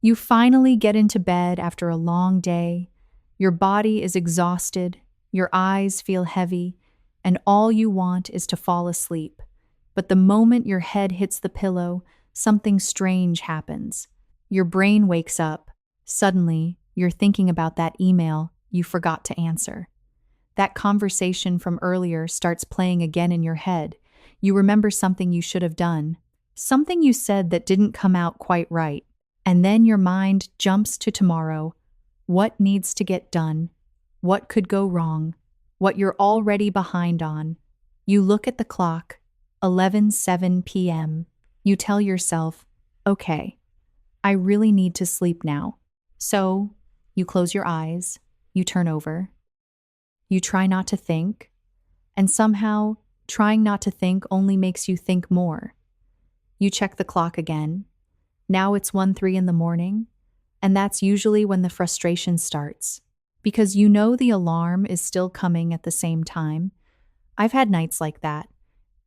You finally get into bed after a long day. Your body is exhausted, your eyes feel heavy, and all you want is to fall asleep. But the moment your head hits the pillow, something strange happens. Your brain wakes up. Suddenly, you're thinking about that email you forgot to answer. That conversation from earlier starts playing again in your head. You remember something you should have done, something you said that didn't come out quite right. And then your mind jumps to tomorrow. What needs to get done? What could go wrong? What you're already behind on? You look at the clock, 11:07 p.m. You tell yourself, okay, I really need to sleep now. So, you close your eyes, you turn over, you try not to think, and somehow, trying not to think only makes you think more. You check the clock again. Now it's 1:03 in the morning, and that's usually when the frustration starts, because you know the alarm is still coming at the same time. I've had nights like that,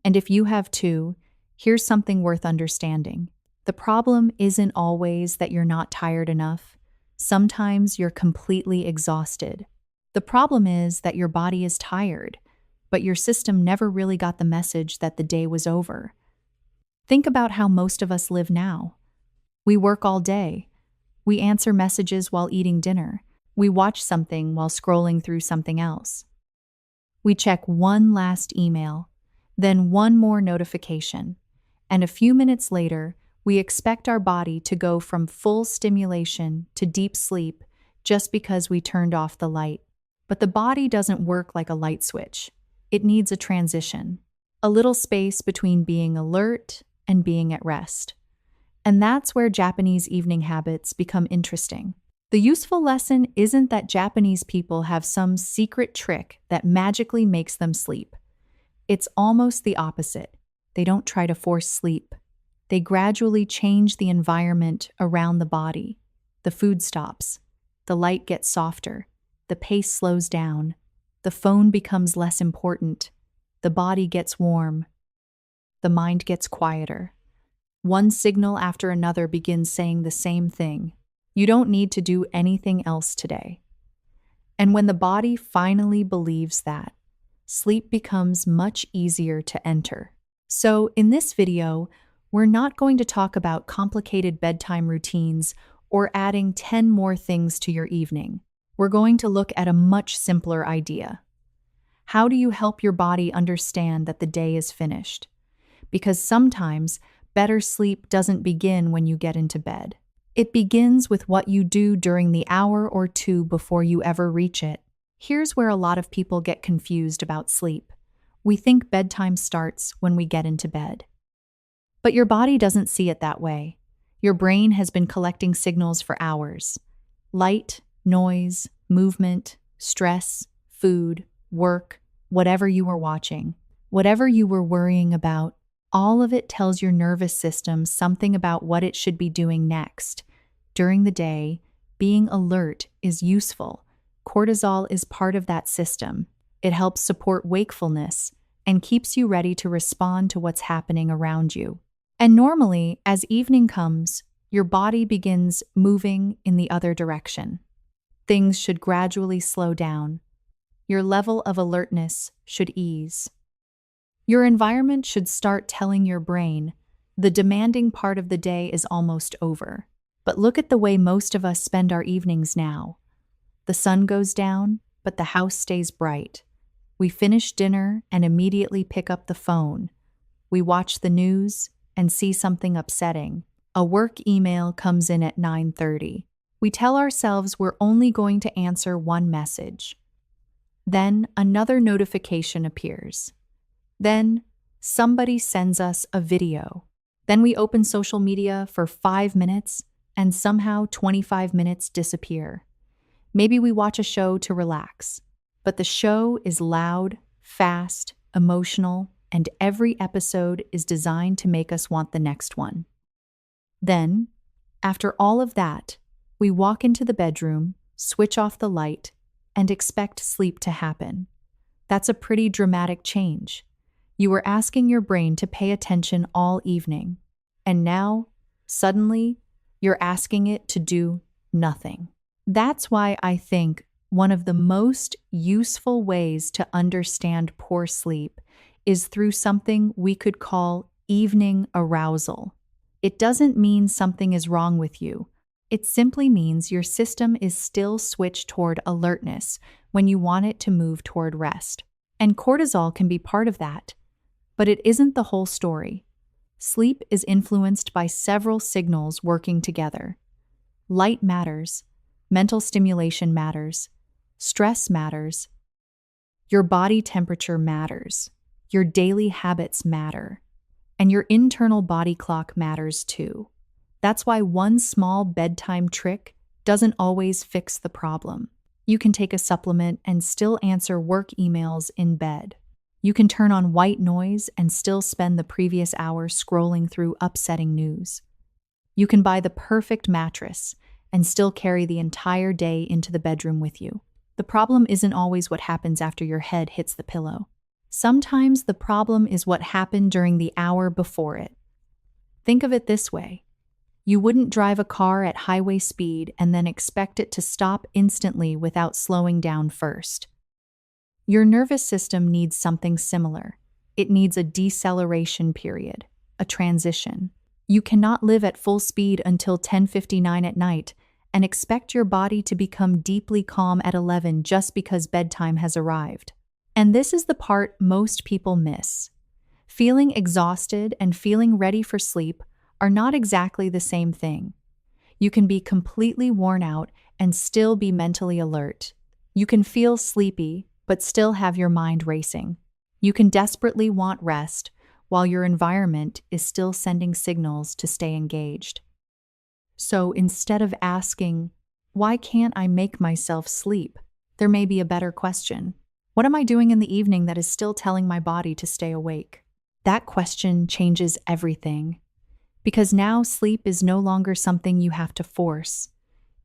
and if you have too, here's something worth understanding. The problem isn't always that you're not tired enough. Sometimes you're completely exhausted. The problem is that your body is tired, but your system never really got the message that the day was over. Think about how most of us live now. We work all day. We answer messages while eating dinner. We watch something while scrolling through something else. We check one last email, then one more notification, and a few minutes later, we expect our body to go from full stimulation to deep sleep just because we turned off the light. But the body doesn't work like a light switch. It needs a transition, a little space between being alert and being at rest. And that's where Japanese evening habits become interesting. The useful lesson isn't that Japanese people have some secret trick that magically makes them sleep. It's almost the opposite. They don't try to force sleep. They gradually change the environment around the body. The food stops. The light gets softer. The pace slows down. The phone becomes less important. The body gets warm. The mind gets quieter. One signal after another begins saying the same thing. You don't need to do anything else today. And when the body finally believes that, sleep becomes much easier to enter. So in this video, we're not going to talk about complicated bedtime routines or adding 10 more things to your evening. We're going to look at a much simpler idea. How do you help your body understand that the day is finished? Because sometimes better sleep doesn't begin when you get into bed. It begins with what you do during the hour or two before you ever reach it. Here's where a lot of people get confused about sleep. We think bedtime starts when we get into bed. But your body doesn't see it that way. Your brain has been collecting signals for hours. Light, noise, movement, stress, food, work, whatever you were watching, whatever you were worrying about, all of it tells your nervous system something about what it should be doing next. During the day, being alert is useful. Cortisol is part of that system. It helps support wakefulness and keeps you ready to respond to what's happening around you. And normally, as evening comes, your body begins moving in the other direction. Things should gradually slow down. Your level of alertness should ease. Your environment should start telling your brain, the demanding part of the day is almost over. But look at the way most of us spend our evenings now. The sun goes down, but the house stays bright. We finish dinner and immediately pick up the phone. We watch the news and see something upsetting. A work email comes in at 9:30. We tell ourselves we're only going to answer one message. Then another notification appears. Then somebody sends us a video. Then we open social media for 5 minutes and somehow 25 minutes disappear. Maybe we watch a show to relax, but the show is loud, fast, emotional, and every episode is designed to make us want the next one. Then, after all of that, we walk into the bedroom, switch off the light, and expect sleep to happen. That's a pretty dramatic change. You were asking your brain to pay attention all evening, and now, suddenly, You're asking it to do nothing. That's why I think one of the most useful ways to understand poor sleep is through something we could call evening arousal. It doesn't mean something is wrong with you. It simply means your system is still switched toward alertness when you want it to move toward rest. And cortisol can be part of that. But it isn't the whole story. Sleep is influenced by several signals working together. Light matters, mental stimulation matters, stress matters, your body temperature matters, your daily habits matter, and your internal body clock matters too. That's why one small bedtime trick doesn't always fix the problem. You can take a supplement and still answer work emails in bed. You can turn on white noise and still spend the previous hour scrolling through upsetting news. You can buy the perfect mattress and still carry the entire day into the bedroom with you. The problem isn't always what happens after your head hits the pillow. Sometimes the problem is what happened during the hour before it. Think of it this way. You wouldn't drive a car at highway speed and then expect it to stop instantly without slowing down first. Your nervous system needs something similar. It needs a deceleration period, a transition. You cannot live at full speed until 10:59 at night and expect your body to become deeply calm at 11 just because bedtime has arrived. And this is the part most people miss. Feeling exhausted and feeling ready for sleep are not exactly the same thing. You can be completely worn out and still be mentally alert. You can feel sleepy, but still have your mind racing. You can desperately want rest while your environment is still sending signals to stay engaged. So instead of asking, why can't I make myself sleep? There may be a better question. What am I doing in the evening that is still telling my body to stay awake? That question changes everything. Because now sleep is no longer something you have to force.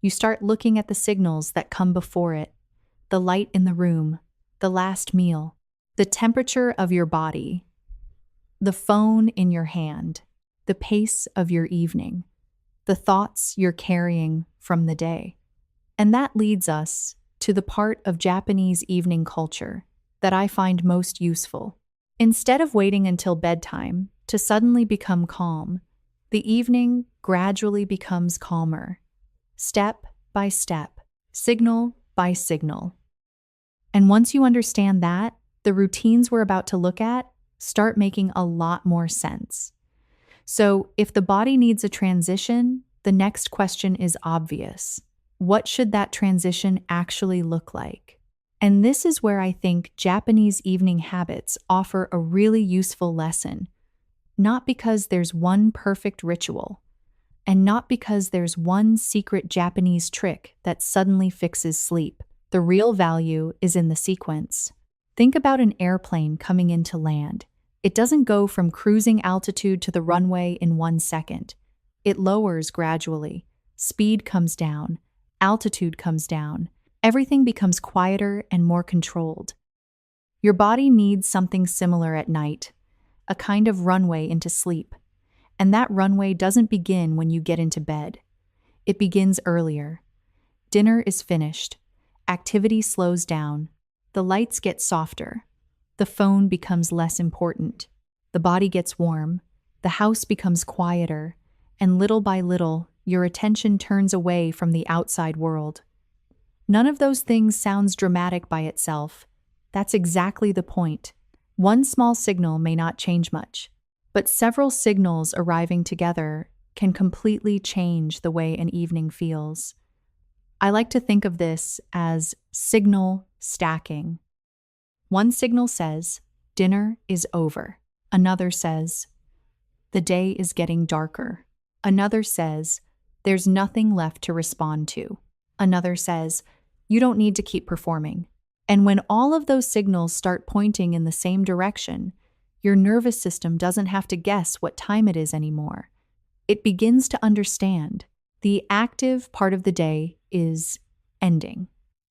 You start looking at the signals that come before it, the light in the room, the last meal, the temperature of your body, the phone in your hand, the pace of your evening, the thoughts you're carrying from the day. And that leads us to the part of Japanese evening culture that I find most useful. Instead of waiting until bedtime to suddenly become calm, the evening gradually becomes calmer, step by step, signal by signal. And once you understand that, the routines we're about to look at start making a lot more sense. So, if the body needs a transition, the next question is obvious. What should that transition actually look like? And this is where I think Japanese evening habits offer a really useful lesson. Not because there's one perfect ritual, and not because there's one secret Japanese trick that suddenly fixes sleep. The real value is in the sequence. Think about an airplane coming into land. It doesn't go from cruising altitude to the runway in 1 second. It lowers gradually. Speed comes down. Altitude comes down. Everything becomes quieter and more controlled. Your body needs something similar at night, a kind of runway into sleep. And that runway doesn't begin when you get into bed. It begins earlier. Dinner is finished. Activity slows down. The lights get softer. The phone becomes less important. The body gets warm. The house becomes quieter. And little by little, your attention turns away from the outside world. None of those things sounds dramatic by itself. That's exactly the point. One small signal may not change much, but several signals arriving together can completely change the way an evening feels. I like to think of this as signal stacking. One signal says, dinner is over. Another says, the day is getting darker. Another says, there's nothing left to respond to. Another says, you don't need to keep performing. And when all of those signals start pointing in the same direction, your nervous system doesn't have to guess what time it is anymore. It begins to understand. The active part of the day is ending.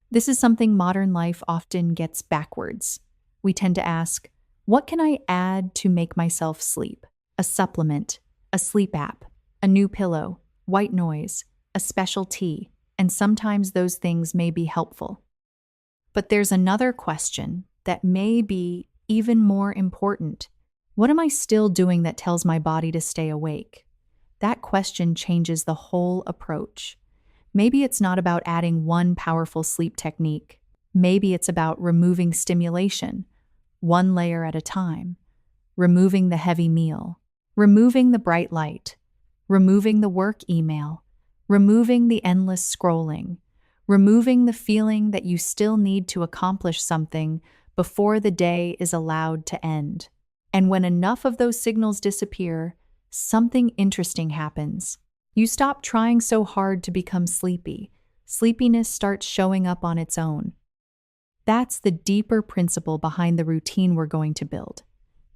This is something modern life often gets backwards. We tend to ask, what can I add to make myself sleep? A supplement, a sleep app, a new pillow. white noise, a special tea, and sometimes those things may be helpful. But there's another question that may be even more important. What am I still doing that tells my body to stay awake? That question changes the whole approach. Maybe it's not about adding one powerful sleep technique. Maybe it's about removing stimulation, one layer at a time, removing the heavy meal, removing the bright light, removing the work email, removing the endless scrolling, removing the feeling that you still need to accomplish something before the day is allowed to end. And when enough of those signals disappear, something interesting happens. You stop trying so hard to become sleepy. Sleepiness starts showing up on its own. That's the deeper principle behind the routine we're going to build.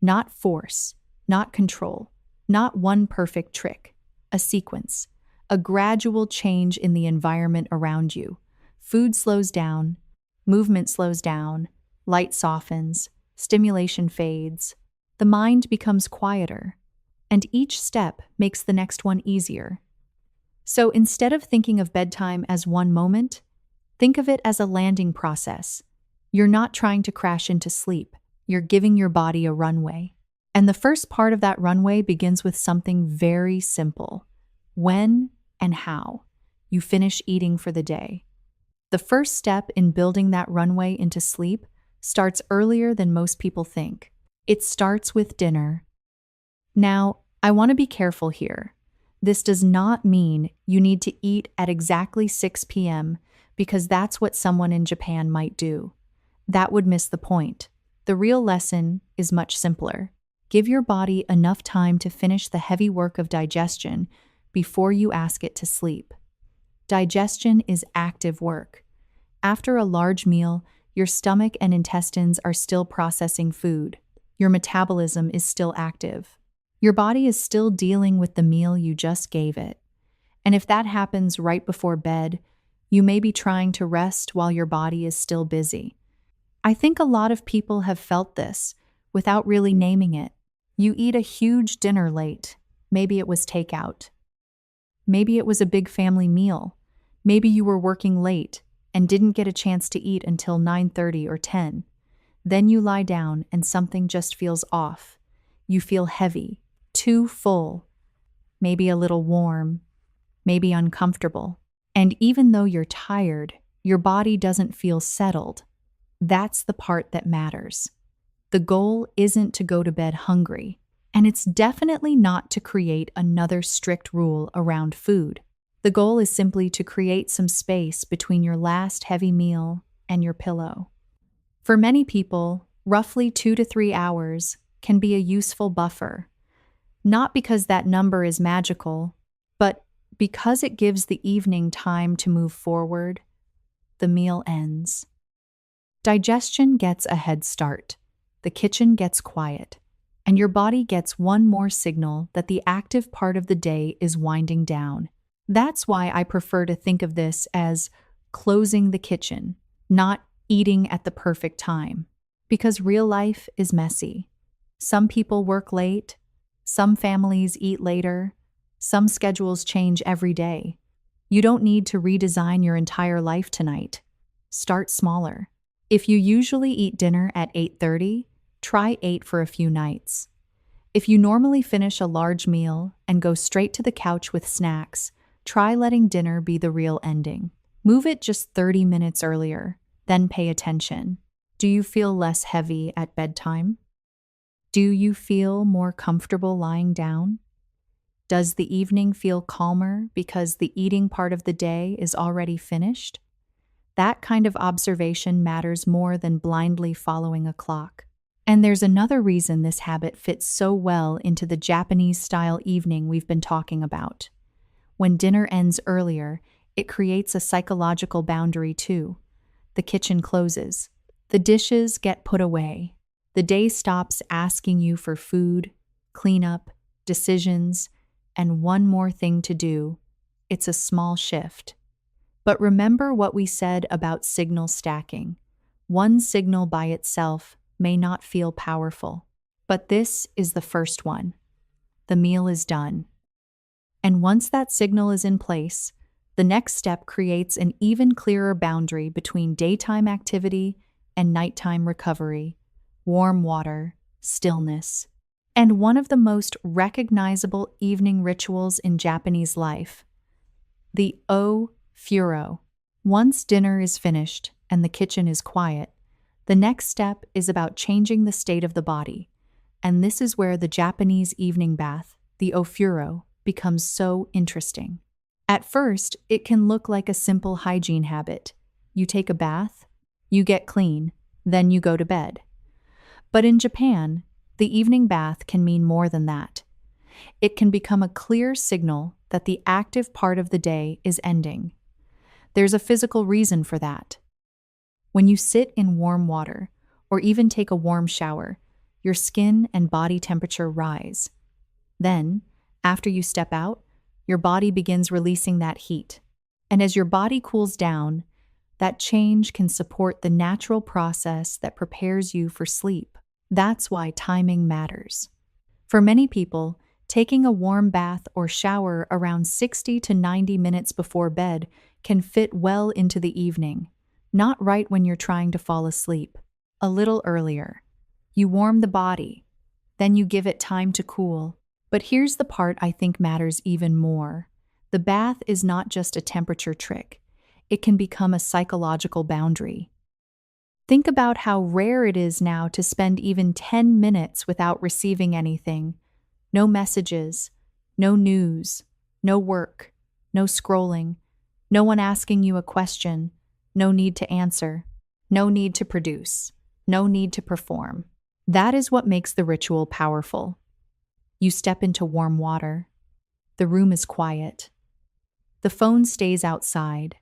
Not force, not control, not one perfect trick. A sequence, a gradual change in the environment around you. Food slows down, movement slows down, light softens, stimulation fades. The mind becomes quieter, and each step makes the next one easier. So instead of thinking of bedtime as one moment, think of it as a landing process. You're not trying to crash into sleep. You're giving your body a runway. And the first part of that runway begins with something very simple. When and how you finish eating for the day. The first step in building that runway into sleep starts earlier than most people think. It starts with dinner. Now, I want to be careful here. This does not mean you need to eat at exactly 6 p.m. because that's what someone in Japan might do. That would miss the point. The real lesson is much simpler. Give your body enough time to finish the heavy work of digestion before you ask it to sleep. Digestion is active work. After a large meal, your stomach and intestines are still processing food. Your metabolism is still active. Your body is still dealing with the meal you just gave it. And if that happens right before bed, you may be trying to rest while your body is still busy. I think a lot of people have felt this without really naming it. You eat a huge dinner late. Maybe it was takeout. Maybe it was a big family meal. Maybe you were working late and didn't get a chance to eat until 9:30 or 10. Then you lie down and something just feels off. You feel heavy, too full, maybe a little warm, maybe uncomfortable. And even though you're tired, your body doesn't feel settled. That's the part that matters. The goal isn't to go to bed hungry, and it's definitely not to create another strict rule around food. The goal is simply to create some space between your last heavy meal and your pillow. For many people, roughly 2 to 3 hours can be a useful buffer, not because that number is magical, but because it gives the evening time to move forward. The meal ends. Digestion gets a head start. The kitchen gets quiet, and your body gets one more signal that the active part of the day is winding down. That's why I prefer to think of this as closing the kitchen, not eating at the perfect time. Because real life is messy. Some people work late, some families eat later, some schedules change every day. You don't need to redesign your entire life tonight. Start smaller. If you usually eat dinner at 8:30, try 8 for a few nights. If you normally finish a large meal and go straight to the couch with snacks, try letting dinner be the real ending. Move it just 30 minutes earlier, then pay attention. Do you feel less heavy at bedtime? Do you feel more comfortable lying down? Does the evening feel calmer because the eating part of the day is already finished? That kind of observation matters more than blindly following a clock. And there's another reason this habit fits so well into the Japanese-style evening we've been talking about. When dinner ends earlier, it creates a psychological boundary too. The kitchen closes. The dishes get put away. The day stops asking you for food, cleanup, decisions, and one more thing to do. It's a small shift. But remember what we said about signal stacking. One signal by itself may not feel powerful, but this is the first one. The meal is done. And once that signal is in place, the next step creates an even clearer boundary between daytime activity and nighttime recovery, warm water, stillness, and one of the most recognizable evening rituals in Japanese life, the ofuro. Once dinner is finished and the kitchen is quiet, the next step is about changing the state of the body, and this is where the Japanese evening bath, the ofuro, becomes so interesting. At first, it can look like a simple hygiene habit. You take a bath, you get clean, then you go to bed. But in Japan, the evening bath can mean more than that. It can become a clear signal that the active part of the day is ending. There's a physical reason for that. When you sit in warm water, or even take a warm shower, your skin and body temperature rise. Then, after you step out, your body begins releasing that heat. And as your body cools down, that change can support the natural process that prepares you for sleep. That's why timing matters. For many people, taking a warm bath or shower around 60 to 90 minutes before bed can fit well into the evening, not right when you're trying to fall asleep. A little earlier. You warm the body, then you give it time to cool. But here's the part I think matters even more. The bath is not just a temperature trick. It can become a psychological boundary. Think about how rare it is now to spend even 10 minutes without receiving anything. No messages, no news, no work, no scrolling, no one asking you a question, no need to answer, no need to produce, no need to perform. That is what makes the ritual powerful. You step into warm water. The room is quiet. The phone stays outside.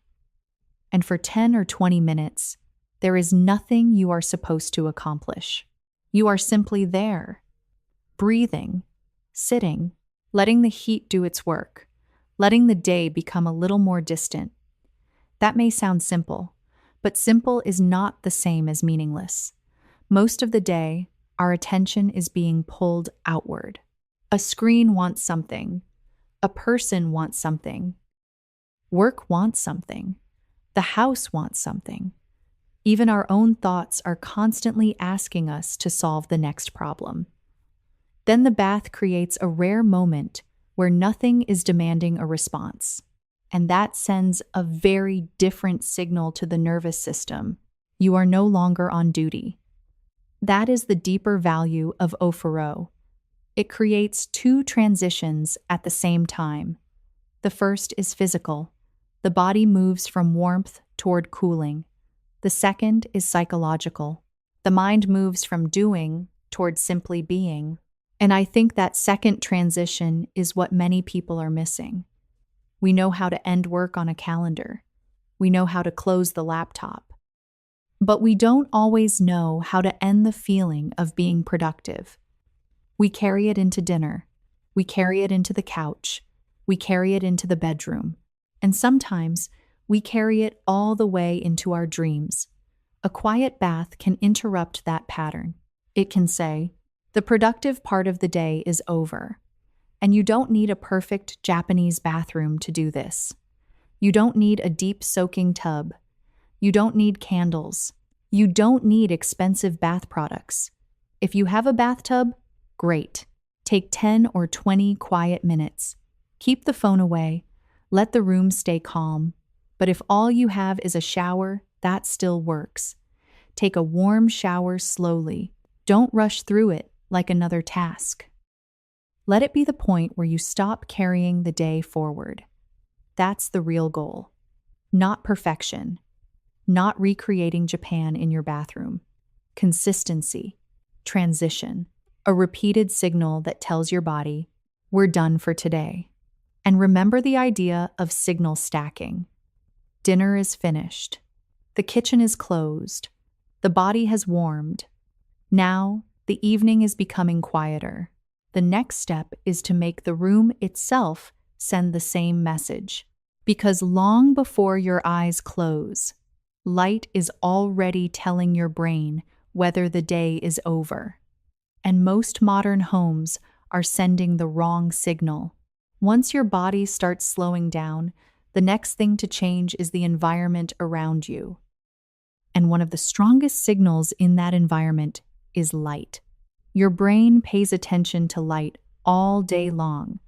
And for 10 or 20 minutes, there is nothing you are supposed to accomplish. You are simply there, breathing, sitting, letting the heat do its work, letting the day become a little more distant. That may sound simple, but simple is not the same as meaningless. Most of the day, our attention is being pulled outward. A screen wants something. A person wants something. Work wants something. The house wants something. Even our own thoughts are constantly asking us to solve the next problem. Then the bath creates a rare moment where nothing is demanding a response. And that sends a very different signal to the nervous system. You are no longer on duty. That is the deeper value of ofuro. It creates two transitions at the same time. The first is physical. The body moves from warmth toward cooling. The second is psychological. The mind moves from doing toward simply being. And I think that second transition is what many people are missing. We know how to end work on a calendar. We know how to close the laptop. But we don't always know how to end the feeling of being productive. We carry it into dinner. We carry it into the couch. We carry it into the bedroom. And sometimes we carry it all the way into our dreams. A quiet bath can interrupt that pattern. It can say, the productive part of the day is over. And you don't need a perfect Japanese bathroom to do this. You don't need a deep soaking tub. You don't need candles. You don't need expensive bath products. If you have a bathtub, great. Take 10 or 20 quiet minutes. Keep the phone away. Let the room stay calm. But if all you have is a shower, that still works. Take a warm shower slowly. Don't rush through it like another task. Let it be the point where you stop carrying the day forward. That's the real goal. Not perfection. Not recreating Japan in your bathroom. Consistency. Transition. A repeated signal that tells your body, we're done for today. And remember the idea of signal stacking. Dinner is finished. The kitchen is closed. The body has warmed. Now, the evening is becoming quieter. The next step is to make the room itself send the same message. Because long before your eyes close, light is already telling your brain whether the day is over. And most modern homes are sending the wrong signal. Once your body starts slowing down, the next thing to change is the environment around you. And one of the strongest signals in that environment is light. Your brain pays attention to light all day long.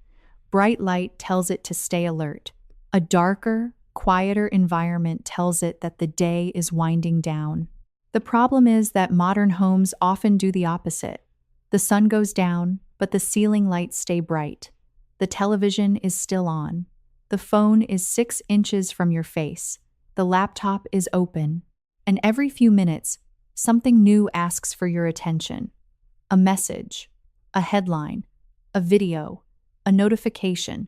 Bright light tells it to stay alert. A darker, quieter environment tells it that the day is winding down. The problem is that modern homes often do the opposite. The sun goes down, but the ceiling lights stay bright. The television is still on. The phone is 6 inches from your face. The laptop is open. And every few minutes, something new asks for your attention. A message, a headline, a video, a notification,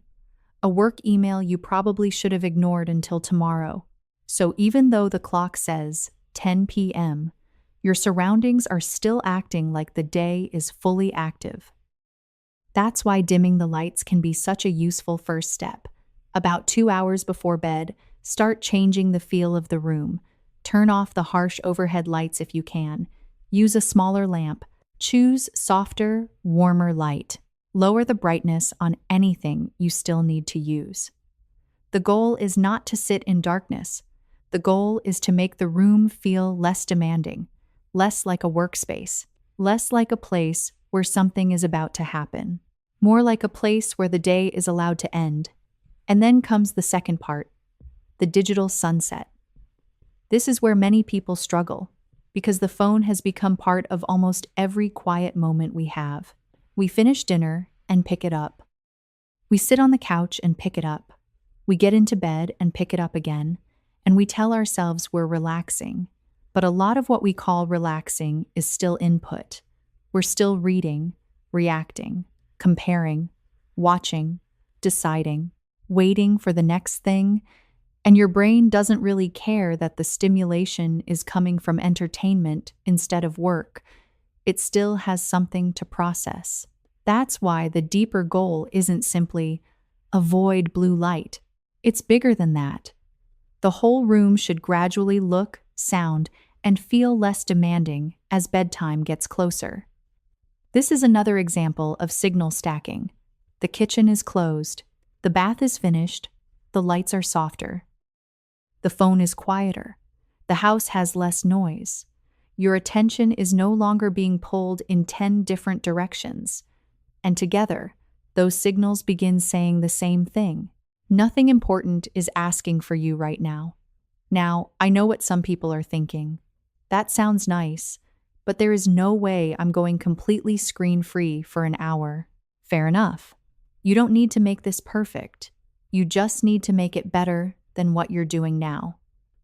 a work email you probably should have ignored until tomorrow. So even though the clock says 10 p.m., your surroundings are still acting like the day is fully active. That's why dimming the lights can be such a useful first step. About 2 hours before bed, start changing the feel of the room. Turn off the harsh overhead lights if you can. Use a smaller lamp. Choose softer, warmer light. Lower the brightness on anything you still need to use. The goal is not to sit in darkness. The goal is to make the room feel less demanding, less like a workspace, less like a place where something is about to happen, more like a place where the day is allowed to end. And then comes the second part, the digital sunset. This is where many people struggle, because the phone has become part of almost every quiet moment we have. We finish dinner and pick it up. We sit on the couch and pick it up. We get into bed and pick it up again, and we tell ourselves we're relaxing. But a lot of what we call relaxing is still input. We're still reading, reacting, comparing, watching, deciding, waiting for the next thing. And your brain doesn't really care that the stimulation is coming from entertainment instead of work. It still has something to process. That's why the deeper goal isn't simply avoid blue light. It's bigger than that. The whole room should gradually look, sound, and feel less demanding as bedtime gets closer. This is another example of signal stacking. The kitchen is closed. The bath is finished. The lights are softer. The phone is quieter. The house has less noise. Your attention is no longer being pulled in 10 different directions. And together, those signals begin saying the same thing. Nothing important is asking for you right now. Now, I know what some people are thinking. That sounds nice, but there is no way I'm going completely screen-free for an hour. Fair enough. You don't need to make this perfect. You just need to make it better than what you're doing now.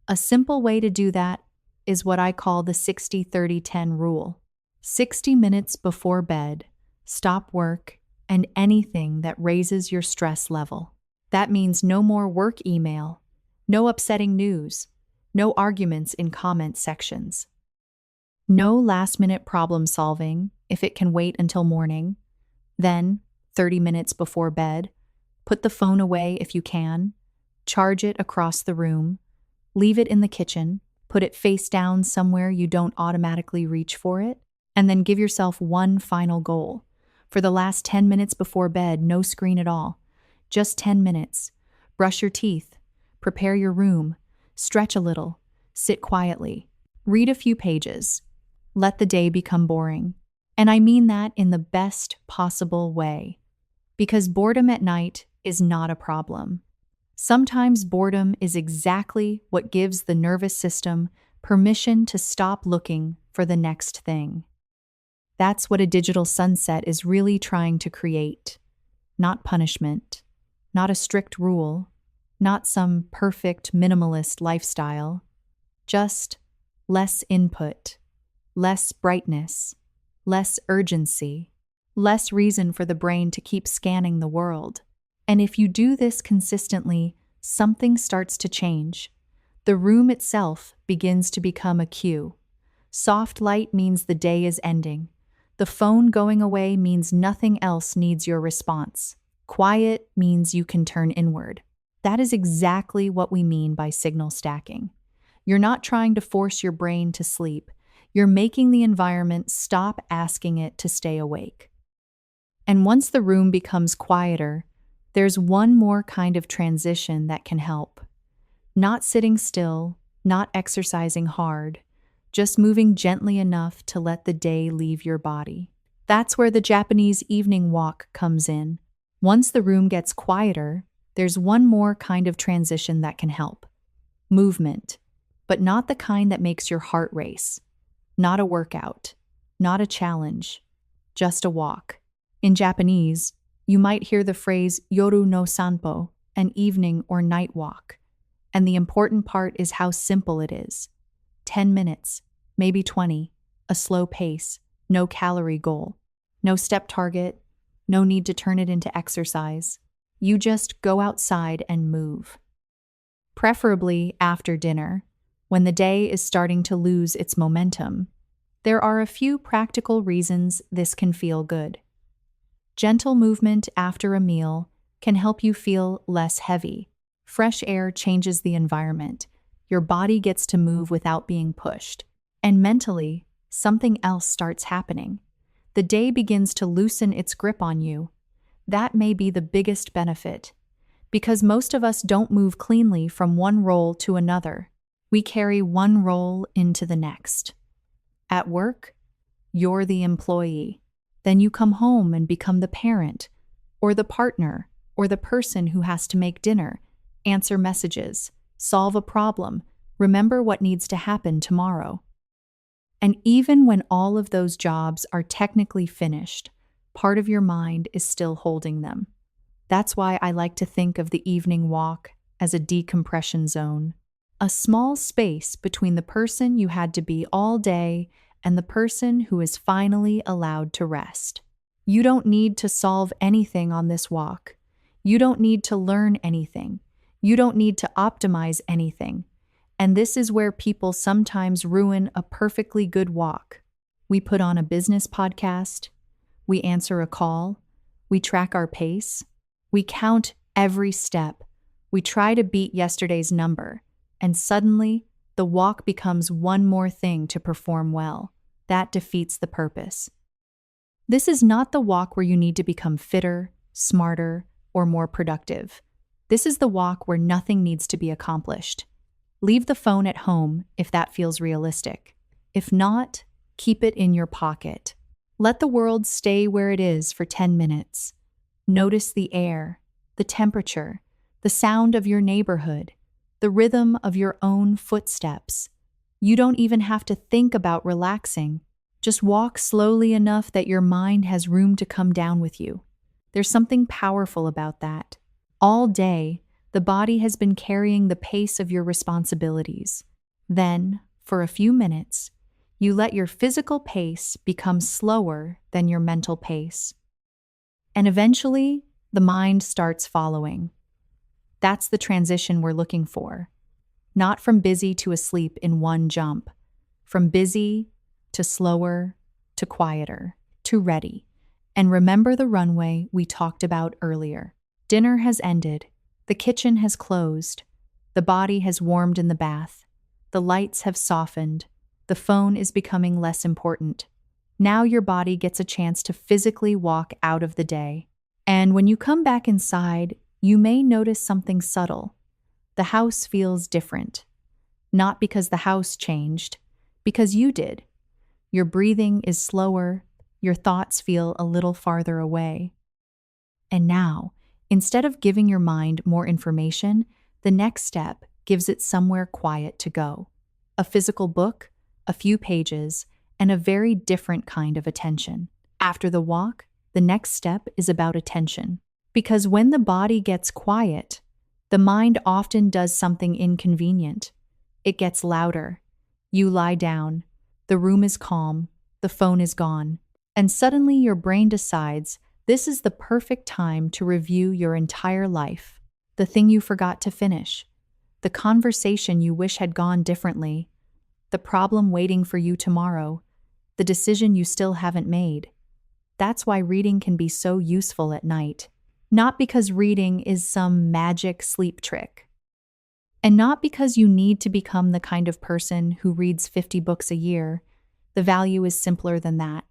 A simple way to do that is what I call the 60-30-10 rule. 60 minutes before bed, stop work and anything that raises your stress level. That means no more work email, no upsetting news, no arguments in comment sections. No last-minute problem solving if it can wait until morning. Then, 30 minutes before bed, put the phone away if you can. Charge it across the room, leave it in the kitchen, put it face down somewhere you don't automatically reach for it, and then give yourself one final goal. For the last 10 minutes before bed, no screen at all. Just 10 minutes. Brush your teeth, prepare your room, stretch a little, sit quietly, read a few pages. Let the day become boring. And I mean that in the best possible way. Because boredom at night is not a problem. Sometimes boredom is exactly what gives the nervous system permission to stop looking for the next thing. That's what a digital sunset is really trying to create. Not punishment, not a strict rule, not some perfect minimalist lifestyle. Just less input, less brightness, less urgency, less reason for the brain to keep scanning the world. And if you do this consistently, something starts to change. The room itself begins to become a cue. Soft light means the day is ending. The phone going away means nothing else needs your response. Quiet means you can turn inward. That is exactly what we mean by signal stacking. You're not trying to force your brain to sleep. You're making the environment stop asking it to stay awake. And once the room becomes quieter, There's one more kind of transition that can help. Not sitting still, not exercising hard, just moving gently enough to let the day leave your body. That's where the Japanese evening walk comes in. Once the room gets quieter, there's one more kind of transition that can help. Movement, but not the kind that makes your heart race. Not a workout, not a challenge, just a walk. In Japanese, you might hear the phrase yoru no sanpo, an evening or night walk. And the important part is how simple it is. 10 minutes, maybe 20, a slow pace, no calorie goal, no step target, no need to turn it into exercise. You just go outside and move. Preferably after dinner, when the day is starting to lose its momentum. There are a few practical reasons this can feel good. Gentle movement after a meal can help you feel less heavy. Fresh air changes the environment. Your body gets to move without being pushed. And mentally, something else starts happening. The day begins to loosen its grip on you. That may be the biggest benefit. Because most of us don't move cleanly from one role to another. We carry one role into the next. At work, you're the employee. Then you come home and become the parent, or the partner, or the person who has to make dinner, answer messages, solve a problem, remember what needs to happen tomorrow. And even when all of those jobs are technically finished, part of your mind is still holding them. That's why I like to think of the evening walk as a decompression zone. A small space between the person you had to be all day and the person who is finally allowed to rest. You don't need to solve anything on this walk. You don't need to learn anything. You don't need to optimize anything. And this is where people sometimes ruin a perfectly good walk. We put on a business podcast. We answer a call. We track our pace. We count every step. We try to beat yesterday's number. And suddenly, the walk becomes one more thing to perform well. That defeats the purpose. This is not the walk where you need to become fitter, smarter, or more productive. This is the walk where nothing needs to be accomplished. Leave the phone at home if that feels realistic. If not, keep it in your pocket. Let the world stay where it is for 10 minutes. Notice the air, the temperature, the sound of your neighborhood, the rhythm of your own footsteps. You don't even have to think about relaxing. Just walk slowly enough that your mind has room to come down with you. There's something powerful about that. All day, the body has been carrying the pace of your responsibilities. Then, for a few minutes, you let your physical pace become slower than your mental pace. And eventually, the mind starts following. That's the transition we're looking for. Not from busy to asleep in one jump. From busy to slower to quieter to ready. And remember the runway we talked about earlier. Dinner has ended. The kitchen has closed. The body has warmed in the bath. The lights have softened. The phone is becoming less important. Now your body gets a chance to physically walk out of the day. And when you come back inside, you may notice something subtle. The house feels different. Not because the house changed, because you did. Your breathing is slower. Your thoughts feel a little farther away. And now, instead of giving your mind more information, the next step gives it somewhere quiet to go. A physical book, a few pages, and a very different kind of attention. After the walk, the next step is about attention. Because when the body gets quiet, the mind often does something inconvenient. It gets louder. You lie down. The room is calm. The phone is gone. And suddenly your brain decides this is the perfect time to review your entire life. The thing you forgot to finish. The conversation you wish had gone differently. The problem waiting for you tomorrow. The decision you still haven't made. That's why reading can be so useful at night. Not because reading is some magic sleep trick. And not because you need to become the kind of person who reads 50 books a year. The value is simpler than that.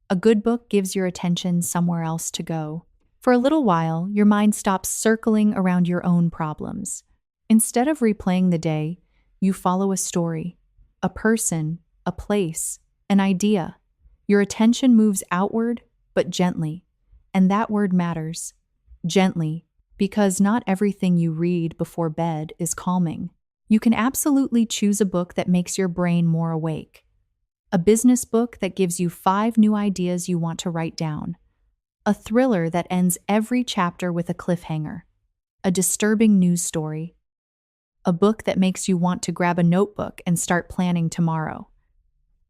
A good book gives your attention somewhere else to go. For a little while, your mind stops circling around your own problems. Instead of replaying the day, you follow a story, a person, a place, an idea. Your attention moves outward, but gently. And that word matters. Gently, because not everything you read before bed is calming. You can absolutely choose a book that makes your brain more awake. A business book that gives you 5 new ideas you want to write down. A thriller that ends every chapter with a cliffhanger. A disturbing news story. A book that makes you want to grab a notebook and start planning tomorrow.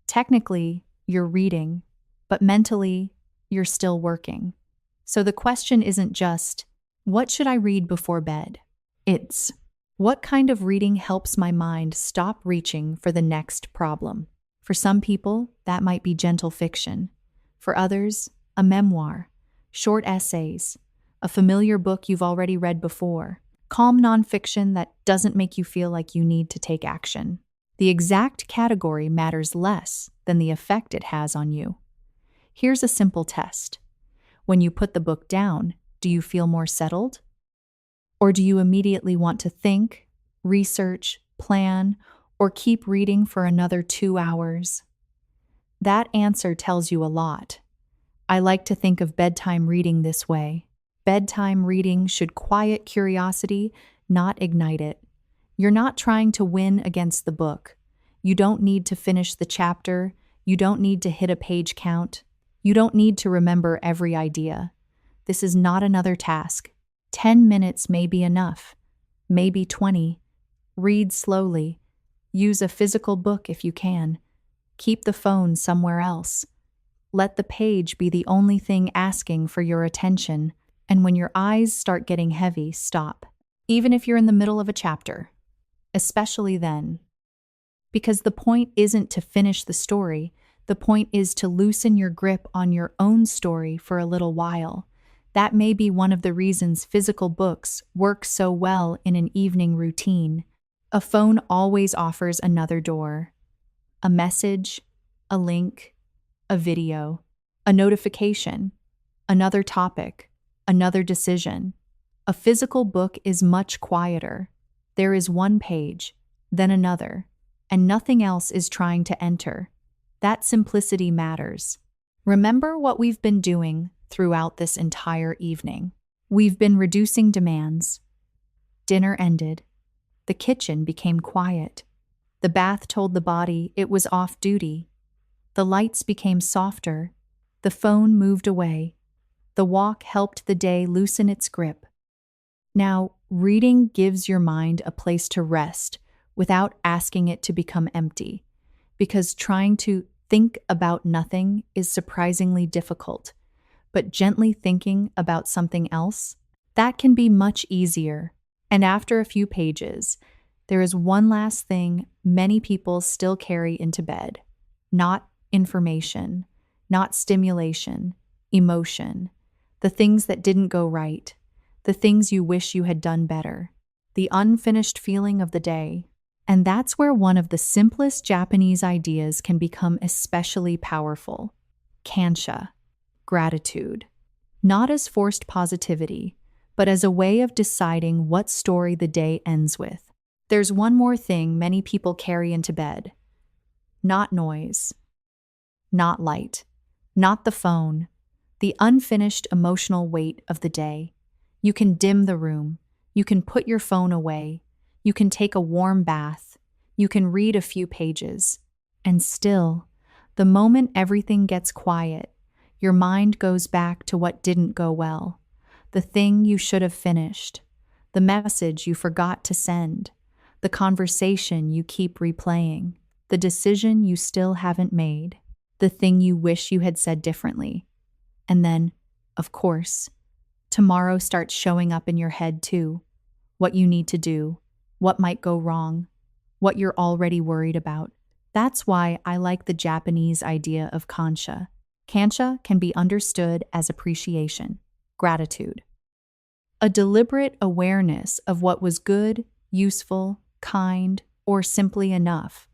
Technically, you're reading, but mentally, you're still working. So the question isn't just, what should I read before bed? It's, what kind of reading helps my mind stop reaching for the next problem? For some people, that might be gentle fiction. For others, a memoir, short essays, a familiar book you've already read before, calm nonfiction that doesn't make you feel like you need to take action. The exact category matters less than the effect it has on you. Here's a simple test. When you put the book down, do you feel more settled? Or do you immediately want to think, research, plan, or keep reading for another 2 hours? That answer tells you a lot. I like to think of bedtime reading this way. Bedtime reading should quiet curiosity, not ignite it. You're not trying to win against the book. You don't need to finish the chapter. You don't need to hit a page count. You don't need to remember every idea. This is not another task. 10 minutes may be enough. Maybe 20. Read slowly. Use a physical book if you can. Keep the phone somewhere else. Let the page be the only thing asking for your attention. And when your eyes start getting heavy, stop. Even if you're in the middle of a chapter. Especially then. Because the point isn't to finish the story. The point is to loosen your grip on your own story for a little while. That may be one of the reasons physical books work so well in an evening routine. A phone always offers another door. A message, a link, a video, a notification, another topic, another decision. A physical book is much quieter. There is one page, then another, and nothing else is trying to enter. That simplicity matters. Remember what we've been doing throughout this entire evening. We've been reducing demands. Dinner ended. The kitchen became quiet. The bath told the body it was off duty. The lights became softer. The phone moved away. The walk helped the day loosen its grip. Now, reading gives your mind a place to rest without asking it to become empty, because trying to think about nothing is surprisingly difficult. But gently thinking about something else, that can be much easier. And after a few pages, there is one last thing many people still carry into bed. Not information, not stimulation, emotion. The things that didn't go right, the things you wish you had done better, the unfinished feeling of the day. And that's where one of the simplest Japanese ideas can become especially powerful. Kansha, gratitude. Not as forced positivity, but as a way of deciding what story the day ends with. There's one more thing many people carry into bed. Not noise. Not light. Not the phone. The unfinished emotional weight of the day. You can dim the room. You can put your phone away. You can take a warm bath. You can read a few pages. And still, the moment everything gets quiet, your mind goes back to what didn't go well. The thing you should have finished. The message you forgot to send. The conversation you keep replaying. The decision you still haven't made. The thing you wish you had said differently. And then, of course, tomorrow starts showing up in your head too. What you need to do. What might go wrong. What you're already worried about. That's why I like the Japanese idea of kansha. Kansha can be understood as appreciation, gratitude. A deliberate awareness of what was good, useful, kind, or simply enough.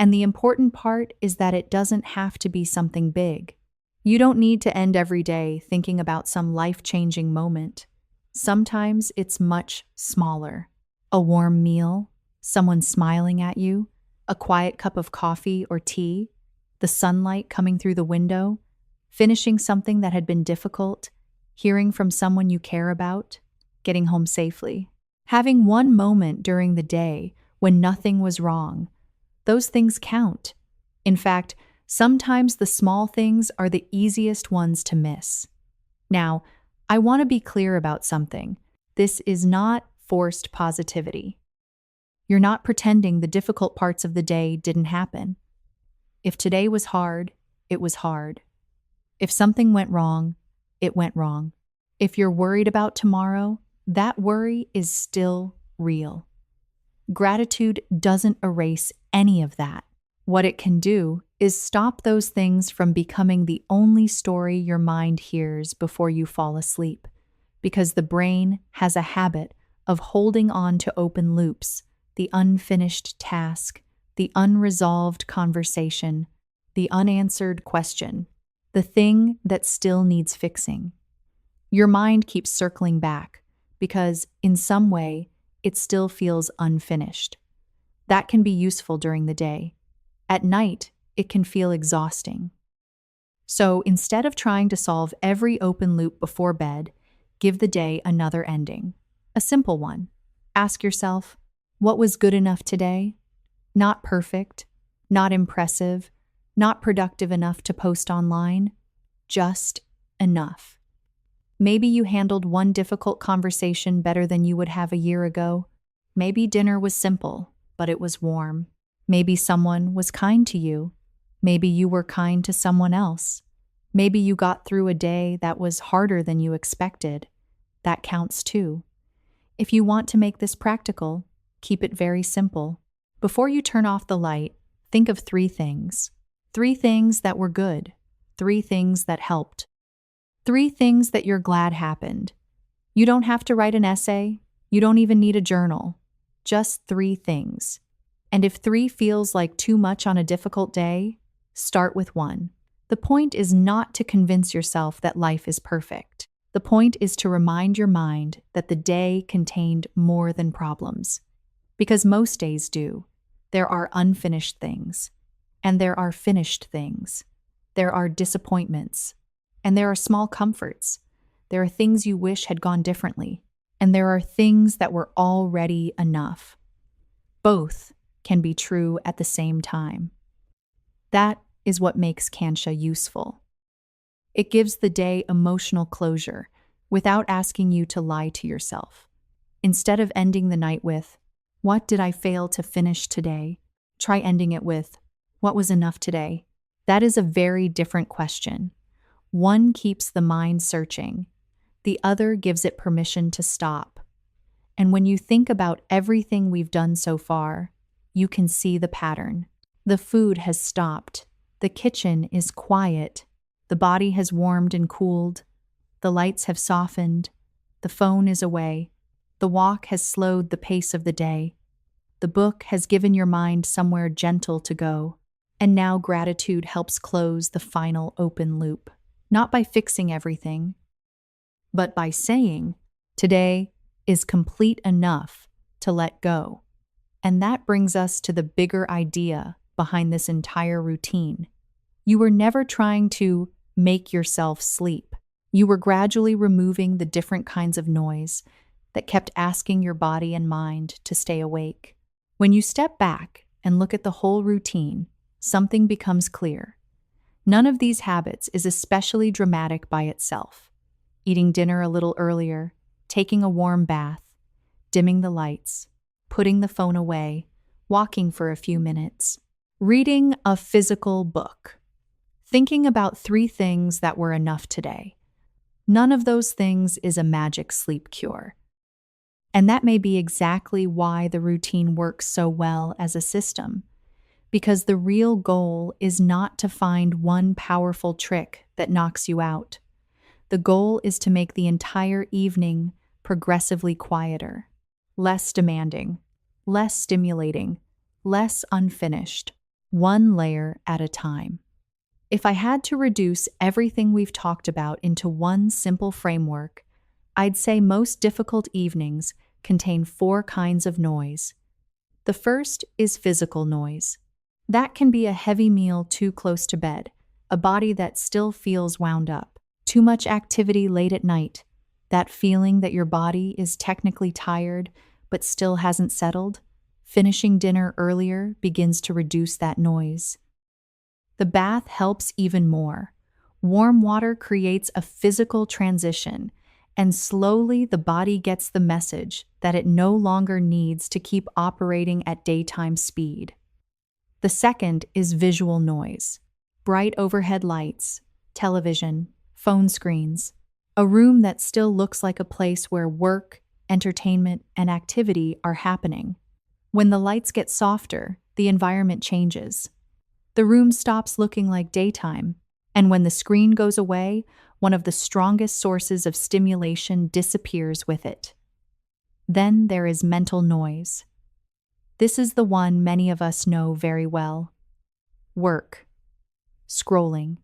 And the important part is that it doesn't have to be something big. You don't need to end every day thinking about some life-changing moment. Sometimes it's much smaller. A warm meal, someone smiling at you, a quiet cup of coffee or tea, the sunlight coming through the window, finishing something that had been difficult, hearing from someone you care about, getting home safely. Having one moment during the day when nothing was wrong, those things count. In fact, sometimes the small things are the easiest ones to miss. Now, I want to be clear about something. This is not forced positivity. You're not pretending the difficult parts of the day didn't happen. If today was hard, it was hard. If something went wrong, it went wrong. If you're worried about tomorrow, that worry is still real. Gratitude doesn't erase any of that. What it can do is stop those things from becoming the only story your mind hears before you fall asleep, because the brain has a habit of holding on to open loops, the unfinished task, the unresolved conversation, the unanswered question, the thing that still needs fixing. Your mind keeps circling back because, in some way, it still feels unfinished. That can be useful during the day. At night, it can feel exhausting. So instead of trying to solve every open loop before bed, give the day another ending. A simple one. Ask yourself, what was good enough today? Not perfect, not impressive, not productive enough to post online, just enough. Maybe you handled one difficult conversation better than you would have a year ago. Maybe dinner was simple, but it was warm. Maybe someone was kind to you. Maybe you were kind to someone else. Maybe you got through a day that was harder than you expected. That counts too. If you want to make this practical, keep it very simple. Before you turn off the light, think of 3 things. 3 things that were good. 3 things that helped. 3 things that you're glad happened. You don't have to write an essay. You don't even need a journal. Just 3 things. And if 3 feels like too much on a difficult day, start with 1. The point is not to convince yourself that life is perfect. The point is to remind your mind that the day contained more than problems. Because most days do. There are unfinished things. And there are finished things. There are disappointments. And there are small comforts. There are things you wish had gone differently. And there are things that were already enough. Both can be true at the same time. That is what makes kansha useful. It gives the day emotional closure without asking you to lie to yourself. Instead of ending the night with, "What did I fail to finish today?" try ending it with, "What was enough today?" That is a very different question. One keeps the mind searching. The other gives it permission to stop. And when you think about everything we've done so far, you can see the pattern. The food has stopped. The kitchen is quiet. The body has warmed and cooled. The lights have softened. The phone is away. The walk has slowed the pace of the day. The book has given your mind somewhere gentle to go. And now gratitude helps close the final open loop. Not by fixing everything, but by saying, today is complete enough to let go. And that brings us to the bigger idea behind this entire routine. You were never trying to make yourself sleep. You were gradually removing the different kinds of noise that kept asking your body and mind to stay awake. When you step back and look at the whole routine, something becomes clear. None of these habits is especially dramatic by itself. Eating dinner a little earlier, taking a warm bath, dimming the lights, putting the phone away, walking for a few minutes, reading a physical book, thinking about 3 things that were enough today. None of those things is a magic sleep cure. And that may be exactly why the routine works so well as a system. Because the real goal is not to find one powerful trick that knocks you out. The goal is to make the entire evening progressively quieter, less demanding, less stimulating, less unfinished, one layer at a time. If I had to reduce everything we've talked about into one simple framework, I'd say most difficult evenings contain four kinds of noise. The first is physical noise. That can be a heavy meal too close to bed, a body that still feels wound up, too much activity late at night, that feeling that your body is technically tired but still hasn't settled. Finishing dinner earlier begins to reduce that noise. The bath helps even more. Warm water creates a physical transition, and slowly the body gets the message that it no longer needs to keep operating at daytime speed. The second is visual noise. Bright overhead lights, television, phone screens, a room that still looks like a place where work, entertainment, and activity are happening. When the lights get softer, the environment changes. The room stops looking like daytime, and when the screen goes away, one of the strongest sources of stimulation disappears with it. Then there is mental noise. This is the one many of us know very well. Work, scrolling,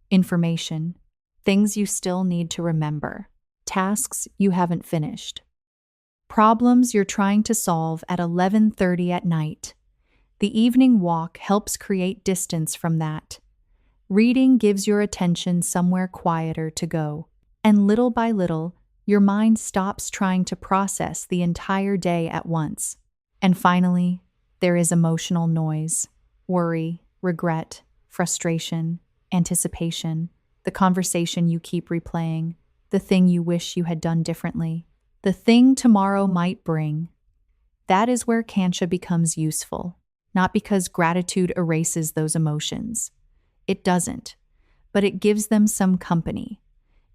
information, things you still need to remember, tasks you haven't finished, problems you're trying to solve at 11:30 at night. The evening walk helps create distance from that. Reading gives your attention somewhere quieter to go, and little by little, your mind stops trying to process the entire day at once. And finally, there is emotional noise, worry, regret, frustration, anticipation, the conversation you keep replaying, the thing you wish you had done differently, the thing tomorrow might bring. That is where kansha becomes useful. Not because gratitude erases those emotions. It doesn't, but it gives them some company.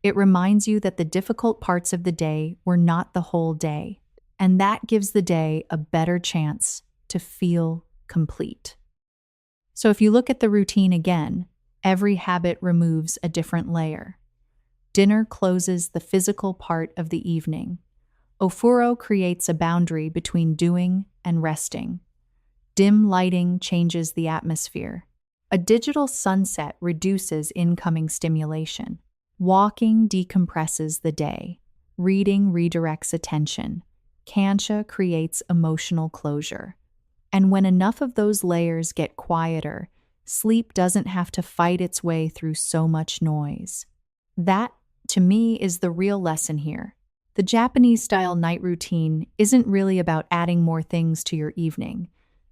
It reminds you that the difficult parts of the day were not the whole day, and that gives the day a better chance to feel complete. So if you look at the routine again, every habit removes a different layer. Dinner closes the physical part of the evening. Ofuro creates a boundary between doing and resting. Dim lighting changes the atmosphere. A digital sunset reduces incoming stimulation. Walking decompresses the day. Reading redirects attention. Kansha creates emotional closure. And when enough of those layers get quieter, sleep doesn't have to fight its way through so much noise. That, to me, is the real lesson here. The Japanese-style night routine isn't really about adding more things to your evening.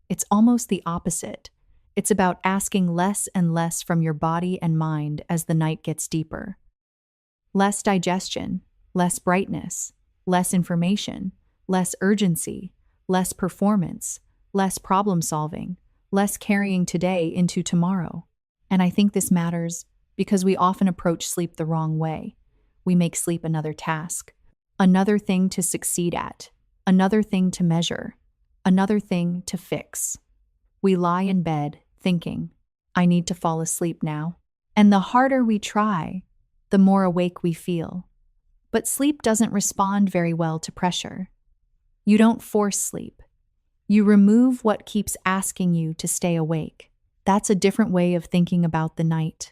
It's almost the opposite. It's about asking less and less from your body and mind as the night gets deeper. Less digestion, less brightness, less information, less urgency, less performance, less problem solving, less carrying today into tomorrow. And I think this matters because we often approach sleep the wrong way. We make sleep another task, another thing to succeed at, another thing to measure, another thing to fix. We lie in bed thinking, I need to fall asleep now. And the harder we try, the more awake we feel. But sleep doesn't respond very well to pressure. You don't force sleep. You remove what keeps asking you to stay awake. That's a different way of thinking about the night.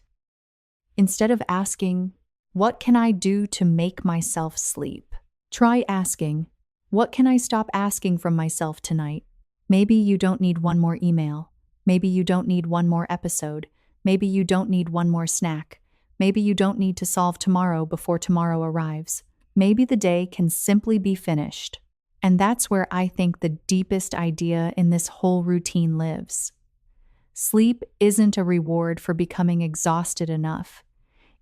Instead of asking, what can I do to make myself sleep? Try asking, what can I stop asking from myself tonight? Maybe you don't need one more email. Maybe you don't need one more episode. Maybe you don't need one more snack. Maybe you don't need to solve tomorrow before tomorrow arrives. Maybe the day can simply be finished. And that's where I think the deepest idea in this whole routine lives. Sleep isn't a reward for becoming exhausted enough.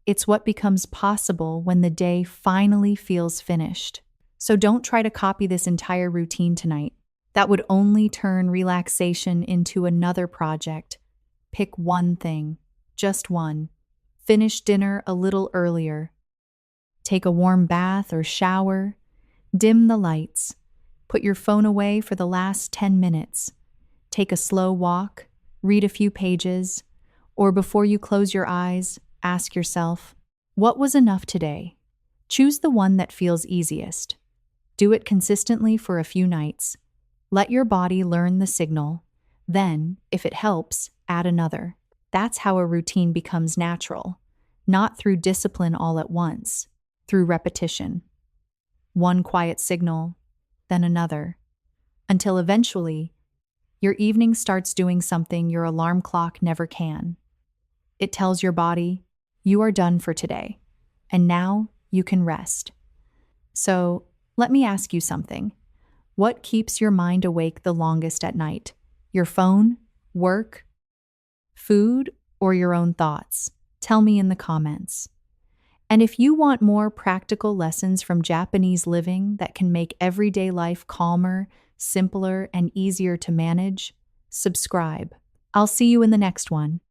It's what becomes possible when the day finally feels finished. So don't try to copy this entire routine tonight. That would only turn relaxation into another project. Pick one thing, just one. Finish dinner a little earlier. Take a warm bath or shower. Dim the lights. Put your phone away for the last 10 minutes. Take a slow walk. Read a few pages. Or before you close your eyes, ask yourself, what was enough today? Choose the one that feels easiest. Do it consistently for a few nights. Let your body learn the signal. Then, if it helps, add another. That's how a routine becomes natural, not through discipline all at once, through repetition. One quiet signal, then another, until eventually, your evening starts doing something your alarm clock never can. It tells your body, you are done for today, and now you can rest. So, let me ask you something. What keeps your mind awake the longest at night? Your phone, work, food, or your own thoughts? Tell me in the comments. And if you want more practical lessons from Japanese living that can make everyday life calmer, simpler, and easier to manage, subscribe. I'll see you in the next one.